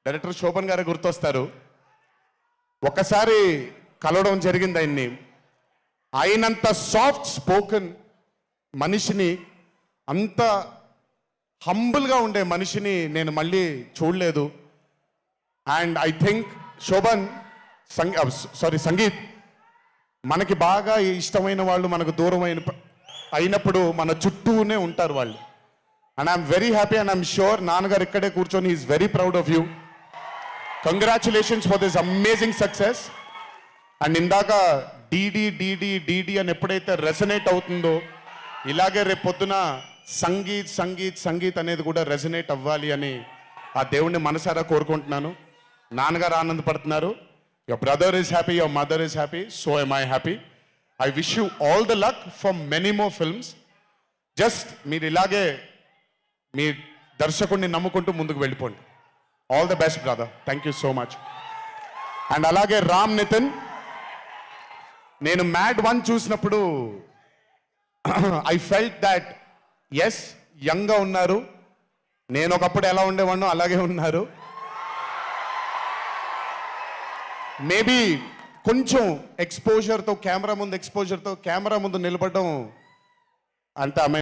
Director Shobhan గారు గుర్తొస్తారు. ఒకసారి కలవడం జరిగింది ఆయన్ని. ఆయనంత సాఫ్ట్ స్పోకెన్ మనిషిని, అంత హంబుల్గా ఉండే మనిషిని నేను మళ్ళీ చూడలేదు. And I think Shobhan Sangeeth మనకి బాగా ఇష్టమైన వాళ్ళు మనకు దూరం అయినప్పుడు మన చుట్టూనే ఉంటారు వాళ్ళు. And I'm very happy and I'm sure నాన్నగారు ఇక్కడే కూర్చొని is very proud of you. Congratulations for this amazing success. And ఇందాక డీడీ డీడీ డీడీ అని ఎప్పుడైతే రెసనేట్ అవుతుందో, ఇలాగే రేపు పొద్దున సంగీత్ సంగీత్ సంగీత్ అనేది కూడా రెసనేట్ అవ్వాలి అని ఆ దేవుణ్ణి మనసారా కోరుకుంటున్నాను. నాన్నగారు ఆనందపడుతున్నారు. Your brother is happy, your mother is happy, so am I happy. I wish you all the luck for many more films. Just మీరు ఇలాగే మీ దర్శకుడిని నమ్ముకుంటూ ముందుకు వెళ్ళిపోండి. All the best brother. Thank you so much. And అలాగే రామ్ నితిన్, నేను mad 1 చూసినప్పుడు ఐ ఫెల్ట్ దాట్ ఎస్ యంగ్గా ఉన్నారు. నేను ఒకప్పుడు ఎలా ఉండేవాడినో అలాగే ఉన్నారు. మేబీ కొంచెం ఎక్స్పోజర్తో కెమెరా ముందు నిలబడడం అంటే